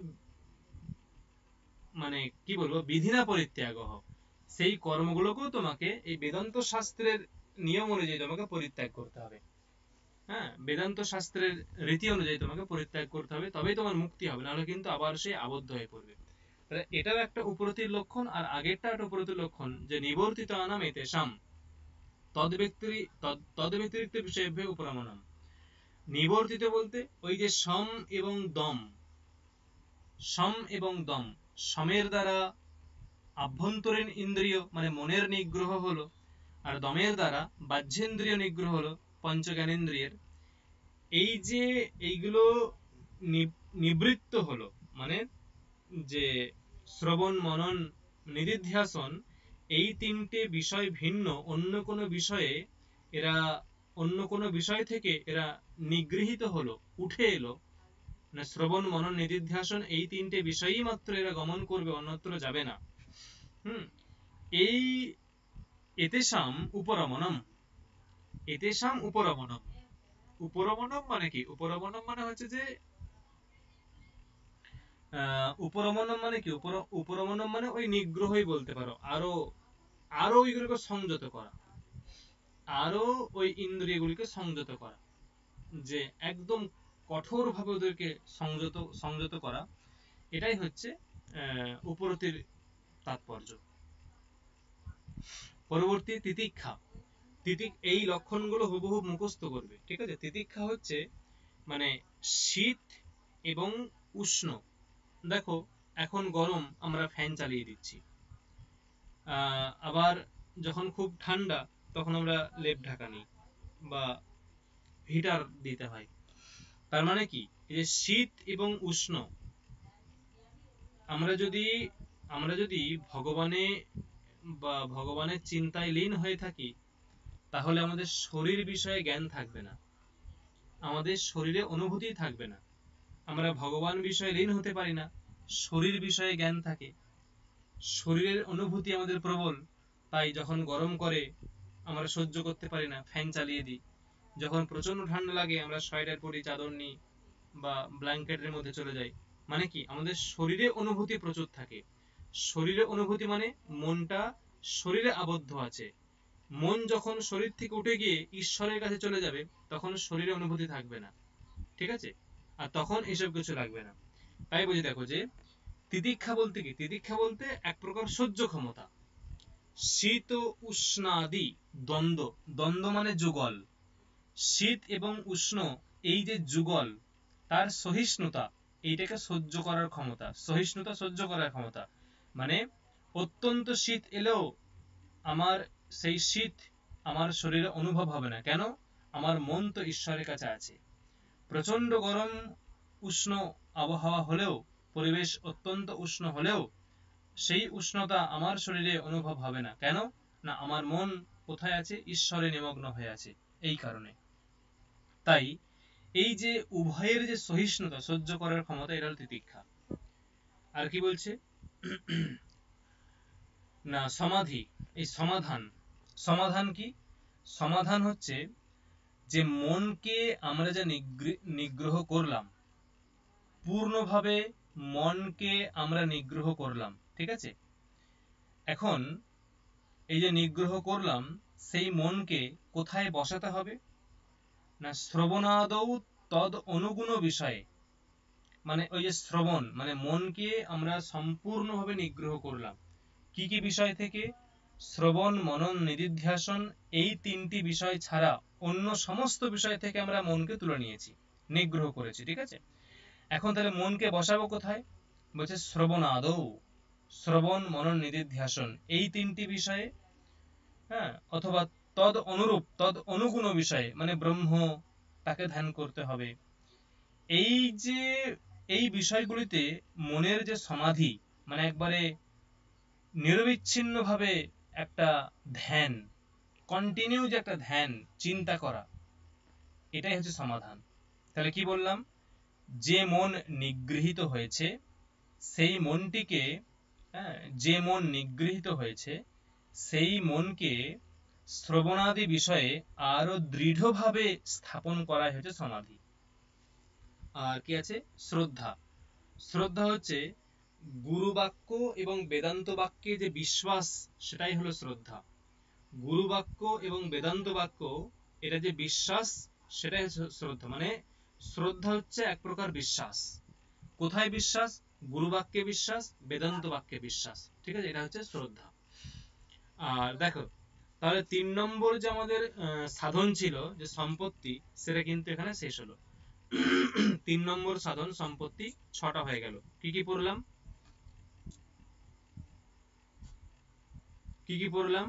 মানে কি বলবো, বিধিনা পরিত্যাগ হোক, সেই কর্মগুলোকেও তোমাকে এই বেদান্ত শাস্ত্রের নিয়ম অনুযায়ী তোমাকে পরিত্যাগ করতে হবে। হ্যাঁ, বেদান্ত শাস্ত্রের রীতি অনুযায়ী তোমাকে পরিত্যাগ করতে হবে, তবেই তোমার মুক্তি হবে, নাহলে কিন্তু আবার সে আবদ্ধ হয়ে পড়বে। তাহলে এটাও একটা উপরতির লক্ষণ, আর আগেরটা একটা উপরতির লক্ষণ, যে নিবর্তিত আনাম এতেষাম তদ ব্যতিরিক্ত বিষয়েভ্যো উপরামনাম। নিবর্তিত বলতে ওই যে সম এবং দম, সম এবং দম, সমের দ্বারা আভ্যন্তরীণ ইন্দ্রিয় মানে মনের নিগ্রহ হলো, আর দমের দ্বারা বাহ্যেন্দ্রিয় নিগ্রহ হলো পঞ্চ জ্ঞানেন্দ্রিয়ের। এই যে এইগুলো নিবৃত্ত হলো, মানে যে শ্রবণ মনন নিদিধ্যাসন, এই তিনটে বিষয় ভিন্ন, অন্য কোনো বিষয়ে এরা, অন্য কোনো বিষয় থেকে এরা নিগৃহীত হলো, উঠে এলো, মানে শ্রবণ মনন নিদিধ্যাসন এই তিনটে বিষয়ই মাত্র এরা গমন করবে, অন্যত্র যাবে না। এই এতেষাম উপরমনম, এতেষাম উপরমনম। উপরমনম মানে কি? উপরমনম মানে হচ্ছে যে উপরমনম মানে কি? উপরমনম মানে ওই নিগ্রহই বলতে পারো, আরো আরো ওইগুলোকে সংযত করা, আরো ওই ইন্দ্রিয়গুলিকে সংযত করা, যে একদম কঠোর ভাবে ওদেরকে সংযত করা, এটাই হচ্ছে উপরতির তাৎপর্য। পরবর্তী তিতিক্ষা। এই লক্ষণগুলো হুবহু মুখস্থ করবে, ঠিক আছে? তিতিক্ষা হচ্ছে মানে শীত এবং উষ্ণ। দেখো এখন গরম, আমরা ফ্যান চালিয়ে দিচ্ছি, আবার যখন খুব ঠান্ডা তখন আমরা লেপ ঢাকা নিই বা হিটার দিতে হয়। তার মানে কি, এই যে শীত এবং উষ্ণ, আমরা যদি ভগবানে বা ভগবানের চিন্তায় লীন হয়ে থাকি, তাহলে আমাদের শরীর বিষয়ে জ্ঞান থাকবে না, আমাদের শরীরে অনুভূতি থাকবে না। আমরা ভগবান বিষয়ে লীন হতে পারি না, শরীর বিষয়ে জ্ঞান থাকে, শরীরের অনুভূতি আমাদের প্রবল, তাই যখন গরম করে আমরা সহ্য করতে পারি না, ফ্যান চালিয়ে দিই। যখন প্রচন্ড ঠান্ডা লাগে আমরা সোয়েটার পরি, চাদর নিই বা ব্ল্যাঙ্কেটের মধ্যে চলে যাই। মানে কি, আমাদের শরীরে অনুভূতি প্রচুর থাকে। শরীরে অনুভূতি মানে মনটা শরীরে আবদ্ধ আছে, মন যখন শরীর থেকে উঠে গিয়ে ঈশ্বরের কাছে চলে যাবে, তখন শরীরে অনুভূতি থাকবে না, ঠিক আছে? আর তখন এসব কিছু লাগবে না। তাই বুঝে দেখো যে তিতিক্ষা বলতে কি? তিতিক্ষা বলতে এক প্রকার সহ্য ক্ষমতা। শীত ও উষ্ণাদি দ্বন্দ্ব, দ্বন্দ্ব মানে যুগল, শীত এবং উষ্ণ এই যে যুগল, তার সহিষ্ণুতা, এইটাকে সহ্য করার ক্ষমতা, সহিষ্ণুতা সহ্য করার ক্ষমতা। মানে অত্যন্ত শীত এলেও আমার সেই শীত আমার শরীরে অনুভব হবে না, কেন? আমার মন তো ঈশ্বরের কাছে আছে। প্রচন্ড গরম উষ্ণ আবহাওয়া হলেও, পরিবেশ অত্যন্ত উষ্ণ হলেও সেই উষ্ণতা আমার শরীরে অনুভব হবে না, কেন? না, আমার মন কোথায় আছে? ঈশ্বরে নিমগ্ন হয়ে আছে, এই কারণে। তাই এই যে উভয়ের যে সহিষ্ণুতা, সহ্য করার ক্ষমতা, এটা হল তিতিক্ষা। আর কি বলছে না, সমাধি, এই সমাধান। সমাধান কি? সমাধান হচ্ছে যে মনকে আমরা যে নিগ্রহ করলাম, পূর্ণভাবে মনকে আমরা নিগ্রহ করলাম, ঠিক আছে? এখন এই যে নিগ্রহ করলাম, সেই মনকে কোথায় বসাতে হবে? না, শ্রবণাদৌ তদ অনুগুণ বিষয়ে। মানে ওই যে শ্রবণ, মানে মনকে আমরা সম্পূর্ণভাবে নিগ্রহ করলাম কি কি বিষয় থেকে? শ্রবণ মনন নিদিধ্যাসন, এই তিনটি বিষয় ছাড়া অন্য সমস্ত বিষয় থেকে আমরা মনকে তুলে নিয়েছি, নিগ্রহ করেছি, ঠিক আছে? এখন তাহলে মনকে বসাবো কোথায়? বলছে শ্রবণ আদৌ, শ্রবণ মনন নিদিধ্যাসন এই তিনটি বিষয়ে, হ্যাঁ, অথবা তদ অনুরূপ তদ অনুগুণ বিষয়ে, মানে ব্রহ্ম, তাকে ধ্যান করতে হবে। এই যে এই বিষয়গুলিতে মনের যে সমাধি, মানে একবারে নিরবিচ্ছিন্নভাবে একটা ধ্যান, কন্টিনিউ যে একটা ধ্যান, চিন্তা করা, এটাই হচ্ছে সমাধান। তাহলে কি বললাম? যে মন নিগৃহীত হয়েছে সেই মনটিকে, যে মন নিগৃহীত হয়েছে সেই মনকে শ্রবণাদি বিষয়ে আরো দৃঢ়ভাবে স্থাপন করাই হচ্ছে সমাধি। আর কি আছে? শ্রদ্ধা। শ্রদ্ধা হচ্ছে গুরু বাক্য এবং বেদান্ত বাক্যে যে বিশ্বাস, সেটাই হলো শ্রদ্ধা। গুরু বাক্য এবং বেদান্ত বাক্য, এটা যে বিশ্বাস, সেটাই হচ্ছে শ্রদ্ধা। মানে শ্রদ্ধা হচ্ছে এক প্রকার বিশ্বাস। কোথায় বিশ্বাস? গুরু বাক্যে বিশ্বাস, বেদান্ত বাক্যে বিশ্বাস। ঠিক আছে, এটা হচ্ছে শ্রদ্ধা। আর দেখো, তাহলে 3 নম্বর যে আমাদের সাধন ছিল যে সম্পত্তি, সেটা কিন্তু এখানে শেষ হলো। 3 নম্বর সাধন সম্পত্তি 6টা হয়ে গেল। কি কি পড়লাম? কি কি পড়লাম?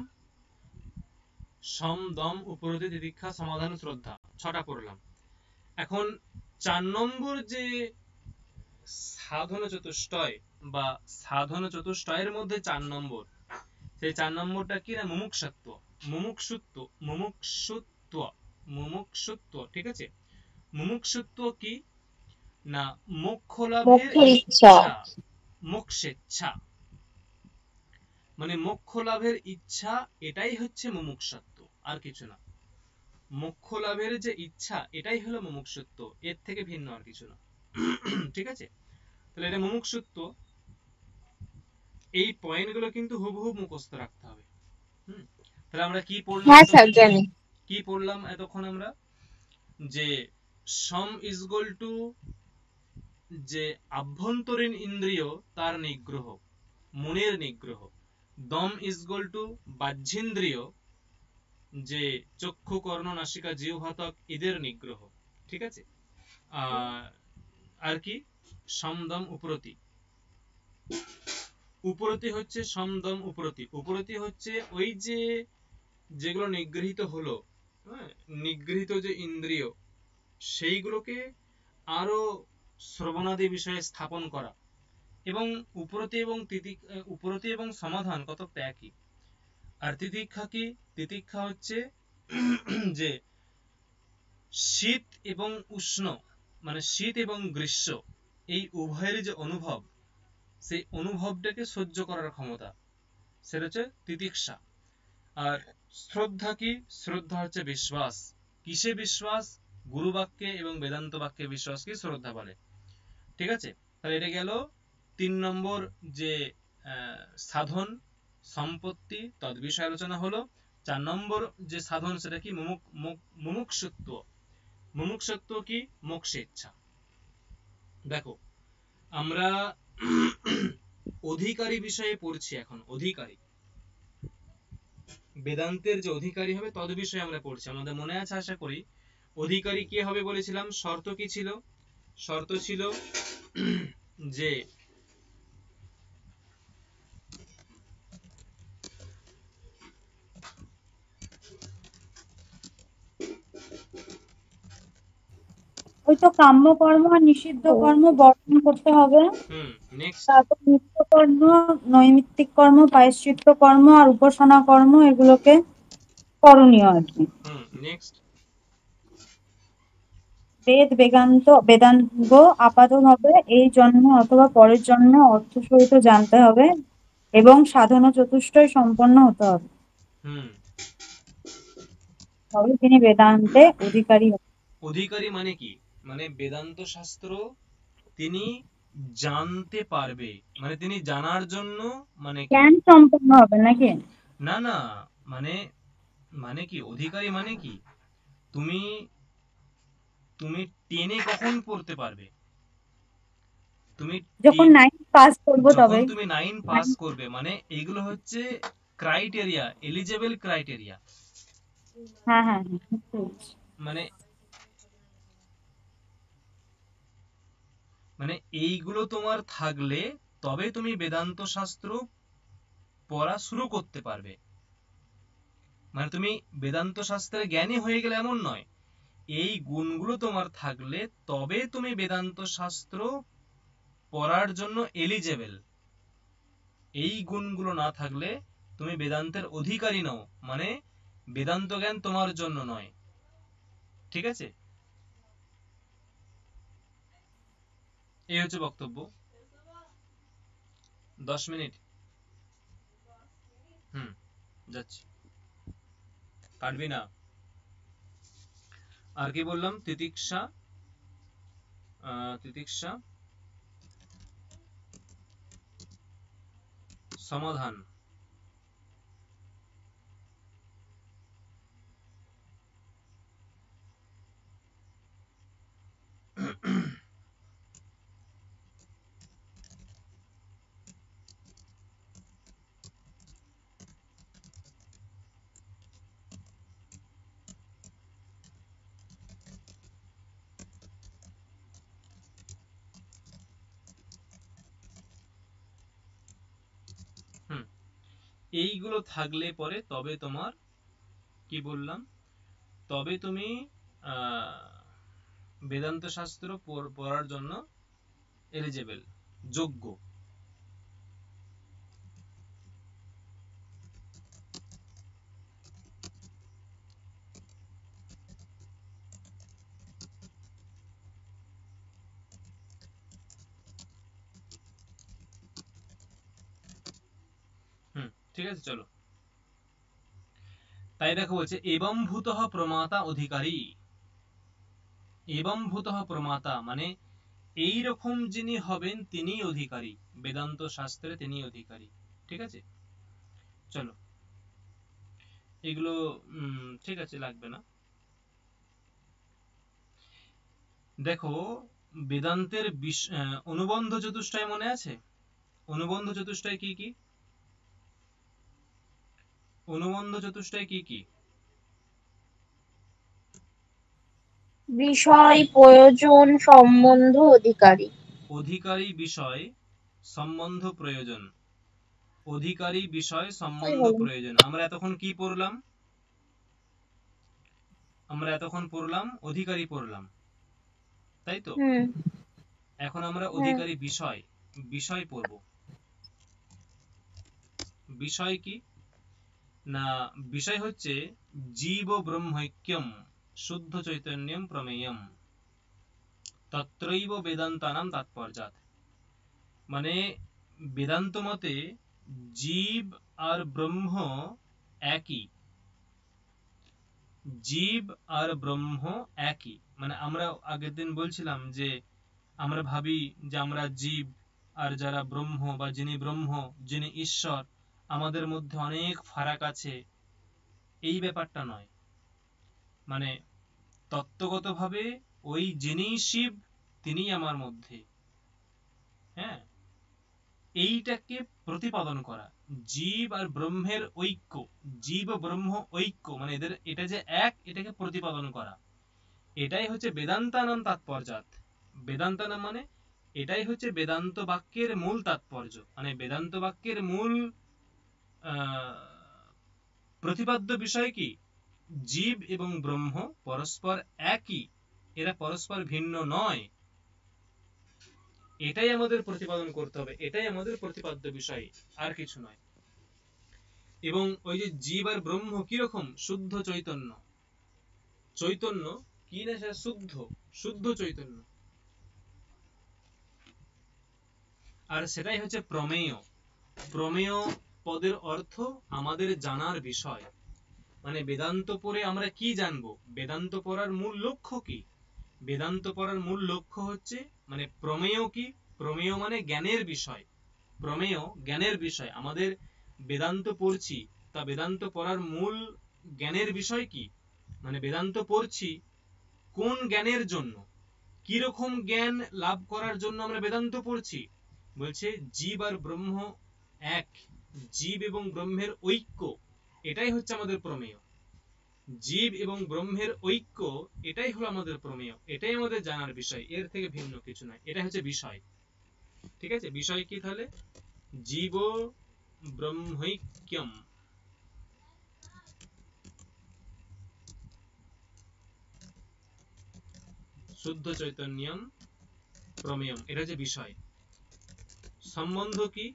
সম, দম, উপরতি, তিতিক্ষা, সমাধান, শ্রদ্ধা, 6টা পড়লাম। এখন 4 নম্বর যে সাধন চতুষ্টয় বা সাধন চতুষ্টয়ের মধ্যে 4 নম্বর, সেই 4 নম্বরটা কি না? মুমুক্ষুত্ব। মুমুক্ষুত্ব, মুমুক্ষুত্ব, মুমুক্ষুত্ব। ঠিক আছে, মুমুক্ষুত্ব কি না? মোক্ষ লাভের মোক্ষের ইচ্ছা। ইচ্ছা, মোক্ষেচ্ছা, মানে মোক্ষ লাভের ইচ্ছা, এটাই হচ্ছে মুমুক্ষুত্ব, আর কিছু না। মোক্ষ লাভের যে ইচ্ছা, এটাই হলো মুমুক্ষুত্ব, এর থেকে ভিন্ন আর কিছু না। ঠিক আছে, তাহলে এটা মুমুক্ষুত্ব। এই পয়েন্টগুলো কিন্তু হুবহু মুখস্থ রাখতে হবে। তাহলে আমরা কি পড়লাম? হ্যাঁ স্যার জানি। কি পড়লাম এতক্ষণ আমরা? যে সম ইজ ইকুয়াল টু যে আভ্যন্তরীণ ইন্দ্রিয় তার নিগ্রহ, মনের নিগ্রহ। দম ইজ ইকুয়াল টু বাহ্যেন্দ্রিয়, যে চক্ষু, কর্ণ, নাসিকা, জিহ্বা, ত্বক, এদের নিগ্রহ। ঠিক আছে, আর কি? সমদম উপরতি। উপরতি হচ্ছে সমদম উপরতি। উপরতি হচ্ছে ওই যে যেগুলো নিগৃহীত হলো, নিগৃহীত যে ইন্দ্রিয়, সেইগুলোকে আরো শ্রবণাদি বিষয়ে স্থাপন করা। এবং উপরতি এবং সমাধান কতকটা একই। আর তিতিক্ষা কি? তিতিক্ষা হচ্ছে যে শীত এবং উষ্ণ, মানে শীত এবং গ্রীষ্ম, এই উভয়ের যে অনুভব, সেই অনুভবটাকে সহ্য করার ক্ষমতা, সেটা হচ্ছে তিতিক্ষা। আর শ্রদ্ধা কি? শ্রদ্ধা হচ্ছে বিশ্বাস। কিসে বিশ্বাস? গুরু বাক্যে এবং বেদান্ত বাক্যে বিশ্বাসকে শ্রদ্ধা বলে। ঠিক আছে, তাহলে এটা গেল 3 নম্বর যে সাধন সম্পত্তি, তদ বিষয়ে আলোচনা হলো। 4 নম্বর যে সাধন, সেটা কি? মুমুক্ষুত্ব। মুমুক্ষুত্ব কি? মোক্ষে ইচ্ছা। দেখো, আমরা অধিকারী বিষয়ে পড়ছি এখন। অধিকারী, বেদান্তের যে অধিকারী হবে তদ বিষয়ে আমরা পড়ছি। আমাদের মনে আছে আশা করি। অধিকারী কে হবে বলেছিলাম? শর্ত কি ছিল? শর্ত ছিল যে ওই তো কাম্য কর্ম আর নিষিদ্ধ কর্ম বর্জন করতে হবে। নেক্সট। তারপর নিত্য কর্ম, নৈমিত্তিক কর্ম, প্রায়শ্চিত্ত কর্ম আর উপাসনা কর্ম, এগুলোকে করণীয় আর কি। নেক্সট। বেদাঙ্গ আপাতভাবে এই জন্মে অথবা পরের জন্মে অর্থ সহিত জানতে হবে এবং সাধনা চতুষ্টয় সম্পন্ন হতে হবে, তবে তিনি বেদান্তে অধিকারী হবেন। অধিকারী মানে কি? মানে বেদান্ত শাস্ত্র তিনি জানতে পারবে, মানে তিনি জানার জন্য, মানে কি? জ্ঞান সম্পন্ন হবে নাকি? না না, মানে মানে কি অধিকারী মানে কি? তুমি তুমি টেনে কখন পড়তে পারবে? তুমি যখন 9 পাস করবো যখন তবে। তুমি 9 পাস করবে, মানে এইগুলো হচ্ছে ক্রাইটেরিয়া, এলিজেবল ক্রাইটেরিয়া। হ্যাঁ হ্যাঁ হ্যাঁ, মানে মানে এইগুলো তোমার থাকলে তবে তুমি বেদান্ত শাস্ত্র পড়া শুরু করতে পারবে। মানে তুমি বেদান্ত শাস্ত্রের জ্ঞানী হয়ে গেলে এমন নয়, এই গুণগুলো তোমার থাকলে তবে তুমি বেদান্ত শাস্ত্র পড়ার জন্য এলিজেবল। এই গুণগুলো না থাকলে তুমি বেদান্তের অধিকারী নও, মানে বেদান্ত জ্ঞান তোমার জন্য নয়। ঠিক আছে, এই হচ্ছে বক্তব্য। 10 মিনিট। যাচ্ছি, কাটবি না। আর কি বললাম? তিতিক্ষা, তিতিক্ষা সমাধান। এইগুলো থাকলে পরে তবে তোমার, কি বললাম, তবে তুমি বেদান্ত শাস্ত্র পড়ার জন্য এলিজেবল, যোগ্য। ঠিক আছে, চলো। তাই দেখো বলছে এবং ভূতঃ প্রমাতা অধিকারী। এবং ভূতঃ প্রমাতা মানে এই রকম যিনি হবেন তিনি অধিকারী, বেদান্ত শাস্ত্রে তিনি অধিকারী। ঠিক আছে, চলো এগুলো ঠিক আছে, লাগবে না। দেখো বেদান্তের অনুবন্ধ চতুষ্টয় মনে আছে? অনুবন্ধ চতুষ্টয় কি কি? অনুবন্ধ চতুষ্টয় কি কি? বিষয়, প্রয়োজন, সম্বন্ধ, অধিকারী। অধিকারী, বিষয়, সম্বন্ধ, প্রয়োজন। অধিকারী, বিষয়, সম্বন্ধ, প্রয়োজন। আমরা এতক্ষণ কি পড়লাম? আমরা এতক্ষণ পড়লাম অধিকারী পড়লাম, তাই তো? এখন আমরা অধিকারী বিষয়, বিষয় পড়ব। বিষয় কি না, বিষয় হচ্ছে জীব ব্রহ্মৈক্যম শুদ্ধ চৈতন্যম প্রমেয়ম তত্রৈব বেদান্তানাম তাৎপর্যাৎ। মানে বেদান্ত মতে জীব আর ব্রহ্ম একই, জীব আর ব্রহ্ম একই। মানে আমরা আগের দিন বলছিলাম যে আমরা ভাবি যে আমরা জীব, আর যারা ব্রহ্ম বা যিনি ব্রহ্ম, যিনি ঈশ্বর, আমাদের মধ্যে অনেক ফারাক আছে। এই ব্যাপারটা নয়, মানে তত্ত্বগতভাবে ওই যিনি শিব তিনি আমার মধ্যে। হ্যাঁ, এইটাকে প্রতিপাদন করা, জীব আর ব্রহ্মের ঐক্য, জীব ও ব্রহ্ম ঐক্য, মানে এদের এটা যে এক, এটাকে প্রতিপাদন করা, এটাই হচ্ছে বেদান্তানাম তাৎপর্যাৎ। বেদান্তানাম মানে এটাই হচ্ছে বেদান্ত বাক্যের মূল তাৎপর্য। মানে বেদান্ত বাক্যের মূল প্রতিপাদ্য বিষয় কি? জীব এবং ব্রহ্ম পরস্পর একই, এরা পরস্পর ভিন্ন নয়। এটাই আমাদের প্রতিপাদন করতে হবে, এটাই আমাদের প্রতিপাদ্য বিষয়, আর কিছু নয়। এবং ওই যে জীব আর ব্রহ্ম কিরকম? শুদ্ধ চৈতন্য। চৈতন্য কি না, সেটা শুদ্ধ, শুদ্ধ চৈতন্য। আর সেটাই হচ্ছে প্রমেয়। প্রমেয় পদের অর্থ আমাদের জানার বিষয়। মানে বেদান্ত পড়ে আমরা কি জানবো? বেদান্ত পড়ার মূল লক্ষ্য কি? বেদান্ত পড়ার মূল লক্ষ্য হচ্ছে, মানে প্রমেয় কি? প্রমেয় মানে জ্ঞানের বিষয়। প্রমেয় জ্ঞানের বিষয়। আমাদের বেদান্ত পড়ছি, তা বেদান্ত পড়ার মূল জ্ঞানের বিষয় কি? মানে বেদান্ত পড়ছি কোন জ্ঞানের জন্য, কি রকম জ্ঞান লাভ করার জন্য আমরা বেদান্ত পড়ছি? বলছে জীব আর ব্রহ্ম এক, জীব এবং ব্রহ্মের ঐক্য, এটাই হচ্ছে আমাদের প্রমেয়। জীব এবং ব্রহ্মের ঐক্য, এটাই হলো আমাদের প্রমেয়, এটাই আমাদের জানার বিষয়, এর থেকে ভিন্ন কিছু নয়। এটা হচ্ছে বিষয়। ঠিক আছে, বিষয় কি তাহলে? জীব ব্রহ্মৈক্যম। শুদ্ধ চৈতন্যম প্রমেয়ম, এটা হচ্ছে বিষয়। সম্বন্ধ কি?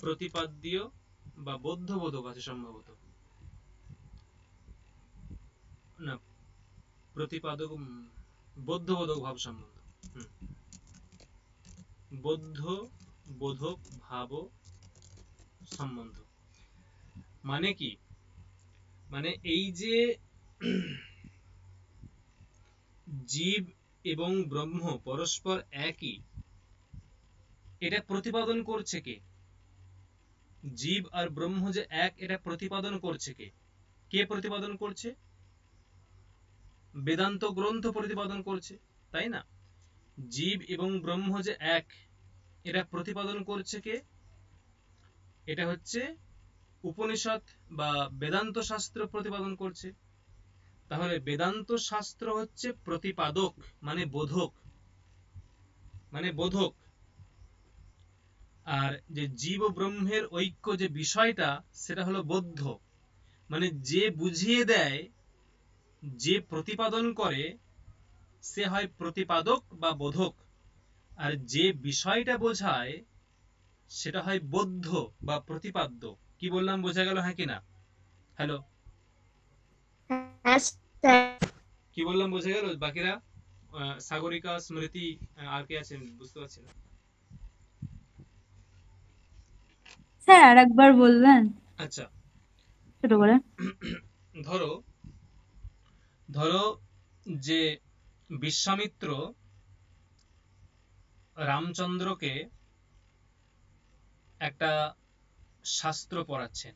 প্রতিপাদ্য বা বৌদ্ধবোধক আছে সম্ভবত, না প্রতিপাদক, বৌদ্ধবোধক ভাব সম্বন্ধ, বৌদ্ধ বোধক ভাব সম্বন্ধ। মানে কি? মানে এই যে জীব এবং ব্রহ্ম পরস্পর একই, এটা প্রতিপাদন করছে কে? জীব আর ব্রহ্ম যে এক, এটা প্রতিপাদন করছে কে? কে প্রতিপাদন করছে? বেদান্ত গ্রন্থ প্রতিপাদন করছে, তাই না? জীব এবং ব্রহ্ম যে এক, এটা প্রতিপাদন করছে কে? এটা হচ্ছে উপনিষদ বা বেদান্ত শাস্ত্র প্রতিপাদন করছে। তাহলে বেদান্ত শাস্ত্র হচ্ছে প্রতিপাদক, মানে বোধক, মানে বোধক। আর যে জীব ও ব্রহ্মের ঐক্য যে বিষয়টা, সেটা হলো বৌদ্ধ, মানে যে বুঝিয়ে দেয়, যে প্রতিপাদন করে, সে হয় প্রতিপাদক বা বোধক। আর যে বিষয়টা বোঝায়, সেটা হয় বৌদ্ধ বা প্রতিপাদ্য। কি বললাম, বোঝা গেল? হ্যাঁ কিনা? হ্যালো, হ্যাঁ স্যার। কি বললাম বোঝা গেল? বাকিরা, সাগরিকা, স্মৃতি, আর কে আছেন বুঝতে পারছি না। স্যার আর একবার বলবেন আচ্ছা, ছোট করে? ধরো ধরো যে বিশ্বামিত্র রামচন্দ্রকে একটা শাস্ত্র পড়াচ্ছেন,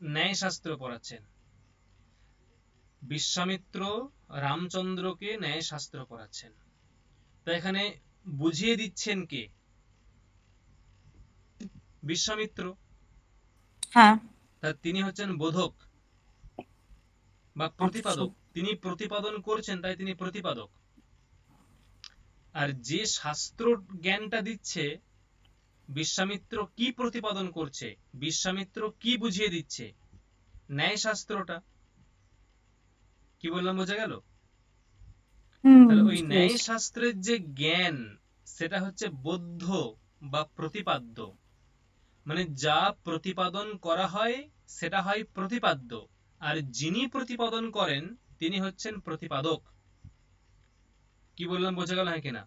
ন্যায় শাস্ত্র পড়াচ্ছেন। বিশ্বামিত্র রামচন্দ্রকে ন্যায় শাস্ত্র পড়াচ্ছেন, তো এখানে বুঝিয়ে দিচ্ছেন কে? বিশ্বামিত্র। হ্যাঁ। তা তিনি হচ্ছেন বোধক বা আচ্ছা। প্রতিপাদক। তিনি প্রতিপাদন করছেন, তাই তিনি প্রতিপাদক। আর যে শাস্ত্র জ্ঞানটা দিচ্ছে, বিশ্বামিত্র কি প্রতিপাদন করছে? বিশ্বামিত্র কি বুঝিয়ে দিচ্ছে? ন্যায় শাস্ত্রটা। কি বললাম, বোঝা গেল? তাহলে ওই বুঝতে ন্যায় পেরেছি। শাস্ত্রের যে জ্ঞান, সেটা হচ্ছে বৌদ্ধ বা প্রতিপাদ্য। মানে যা প্রতিপাদন করা হয়, সেটা হয় প্রতিপাদ্য। আর যিনি প্রতিপাদন করেন, তিনি হচ্ছেন প্রতিপাদক। কি বললাম, বোঝা গেল? হ্যাঁ কিনা?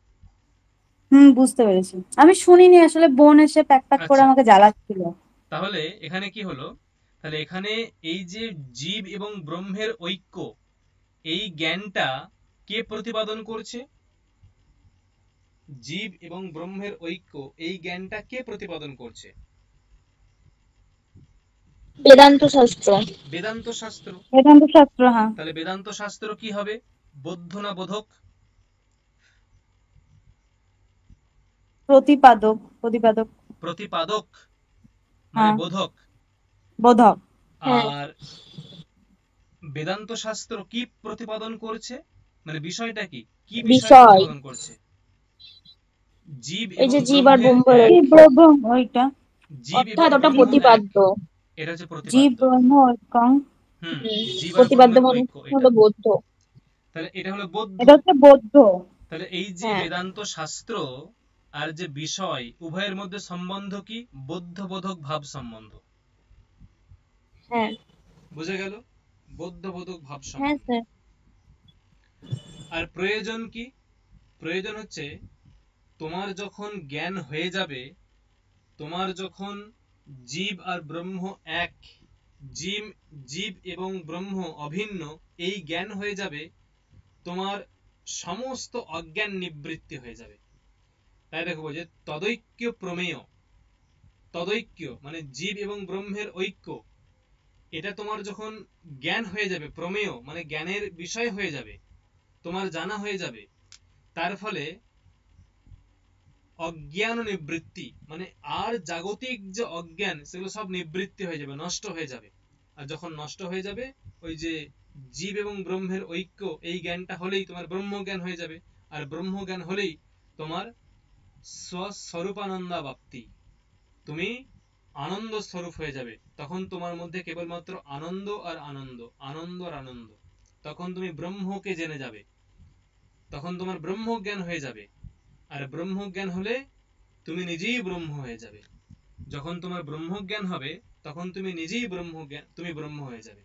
বুঝতে পেরেছি। আমি শুনিনি আসলে, বোন এসে প্যাক প্যাক করে আচ্ছা, আমাকে জ্বালাচ্ছিল। তাহলে এখানে কি হলো? তাহলে এখানে এই যে জীব এবং ব্রহ্মের ঐক্য, এই জ্ঞানটা কে প্রতিপাদন করছে? জীব এবং ব্রহ্মের ঐক্য, এই জ্ঞানটা কে প্রতিপাদন করছে? বেদান্ত শাস্ত্র। বেদান্ত শাস্ত্র। বেদান্ত শাস্ত্র, হ্যাঁ। তাহলে বেদান্ত শাস্ত্র কি হবে? বৌদ্ধ না বোধক? প্রতিপাদক, প্রতিপাদক। প্রতিপাদক মানে হ্যাঁ, বোধক। বোধক। হ্যাঁ। আর বেদান্ত শাস্ত্র কি প্রতিপাদন করছে? মানে বিষয়টা কি? কি বিষয় বিষয়, প্রতিপাদন করছে? জীব এই এবং যে জীব আর ব্রহ্মের ব্রহ্মের এক। এই ঐক্য, ব্রহ্ম ওইটা। জীব এবং অর্থাৎ ওটা ব্রহ্ম এক, প্রতিপাদ্য। এটা হচ্ছে জীব প্রতিপাদ্য। ব্রহ্ম ঐক্যং। জীব আর প্রতিপাদ্য ব্রহ্মের মানে ঐক্য, এটা। হলো বৌদ্ধ। তাহলে এটা হলো বৌদ্ধ। এটা হচ্ছে বৌদ্ধ। তাহলে এই যে হ্যাঁ। বেদান্ত শাস্ত্র আর যে বিষয়, উভয়ের মধ্যে সম্বন্ধ কি? বৌদ্ধ বোধক ভাব সম্বন্ধ। হ্যাঁ। বুঝে গেল? বৌদ্ধ বোধক ভাব হ্যাঁ সম্বন্ধ। স্যার। আর প্রয়োজন কি? প্রয়োজন হচ্ছে, তোমার যখন জ্ঞান হয়ে যাবে, তোমার যখন জীব আর ব্রহ্ম এক, জীব জীব এবং ব্রহ্ম অভিন্ন, এই জ্ঞান হয়ে যাবে, তোমার সমস্ত অজ্ঞান নিবৃত্তি হয়ে যাবে। তাই দেখো যে তদৈক্য প্রমেয়, তদৈক্য মানে জীব এবং ব্রহ্মের ঐক্য, এটা তোমার যখন জ্ঞান হয়ে যাবে, প্রমেয় মানে জ্ঞানের বিষয় হয়ে যাবে, তোমার জানা হয়ে যাবে, তার ফলে অজ্ঞান নিবৃত্তি, মানে আর জাগতিক যে অজ্ঞান, সেগুলো সব নিবৃত্তি হয়ে যাবে, নষ্ট হয়ে যাবে। আর যখন নষ্ট হয়ে যাবে, ওই যে জীব এবং ব্রহ্মের ঐক্য, এই জ্ঞানটা হলেই তোমার ব্রহ্ম জ্ঞান হয়ে যাবে। আর ব্রহ্ম জ্ঞান হলেই তোমার স্বস্বরূপানন্দাবাপ্তি, তুমি আনন্দ স্বরূপ হয়ে যাবে। তখন তোমার মধ্যে কেবলমাত্র আনন্দ আর আনন্দ, আনন্দ আর আনন্দ। তখন তুমি ব্রহ্মকে জেনে যাবে। তখন তোমার ব্রহ্মজ্ঞান হয়ে যাবে। আর ব্রহ্মজ্ঞান হলে তুমি নিজেই ব্রহ্ম হয়ে যাবে। যখন তোমার ব্রহ্মজ্ঞান হবে তখন তুমি নিজেই ব্রহ্ম হয়ে যাবে।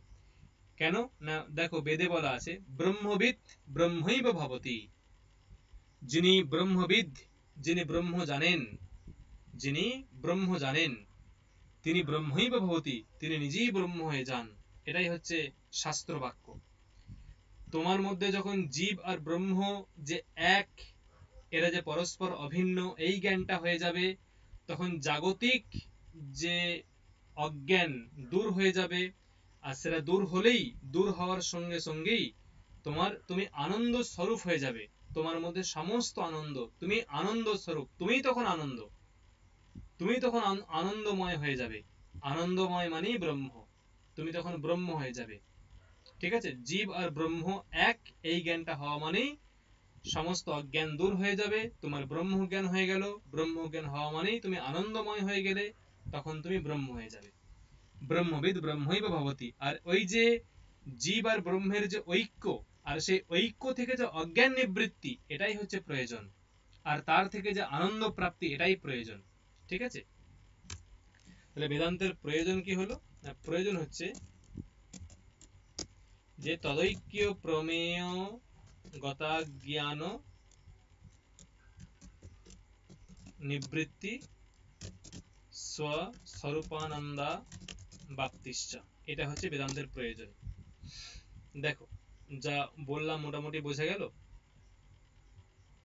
কেন না, দেখো বেদে বলা আছে ব্রহ্মবিদ ব্রহ্মৈব ভবতি। যিনি ব্রহ্মবিদ, যিনি ব্রহ্ম জানেন, যিনি ব্রহ্ম জানেন, তিনি ব্রহ্মৈব ভবতি, তিনি নিজেই ব্রহ্ম হয়ে যান। এটাই হচ্ছে শাস্ত্র বাক্য। তোমার মধ্যে যখন জীব আর ব্রহ্ম যে এক, এরা যে পরস্পর অভিন্ন, এই জ্ঞানটা হয়ে যাবে, তখন জাগতিক যে অজ্ঞান দূর হয়ে যাবে। আর সেটা দূর হওয়ার সঙ্গে সঙ্গেই তুমি আনন্দ স্বরূপ হয়ে যাবে। তোমার মধ্যে সমস্ত আনন্দ, তুমি আনন্দ স্বরূপ, তুমি তখন আনন্দময় হয়ে যাবে। আনন্দময় মানেই ব্রহ্ম, তুমি তখন ব্রহ্ম হয়ে যাবে। ঠিক আছে, জীব আর ব্রহ্ম এক, এই জ্ঞানটা হওয়া মানেই সমস্ত অজ্ঞান দূর হয়ে যাবে, তোমার ব্রহ্মজ্ঞান হয়ে গেল। ব্রহ্মজ্ঞান হওয়া মানেই তুমি আনন্দময় হয়ে গেলে, তখন তুমি ব্রহ্ম হয়ে যাবে। ব্রহ্মবিদ ব্রহ্মৈব ভবতি। আর ওই যে জীব আর ব্রহ্মের যে ঐক্য, আর সেই ঐক্য থেকে যে অজ্ঞান নিবৃত্তি, এটাই হচ্ছে প্রয়োজন। আর তার থেকে যে আনন্দ প্রাপ্তি, এটাই প্রয়োজন। ঠিক আছে, তাহলে বেদান্তের প্রয়োজন কি হলো? প্রয়োজন হচ্ছে যে তদৈক্য প্রমেয় গতাজ্ঞান নিবৃত্তি স্বস্বরূপানন্দা বাপ্তিশ্চ। এটা হচ্ছে বেদান্তের প্রয়োজন। দেখো, যা বললাম মোটামুটি বোঝা গেল।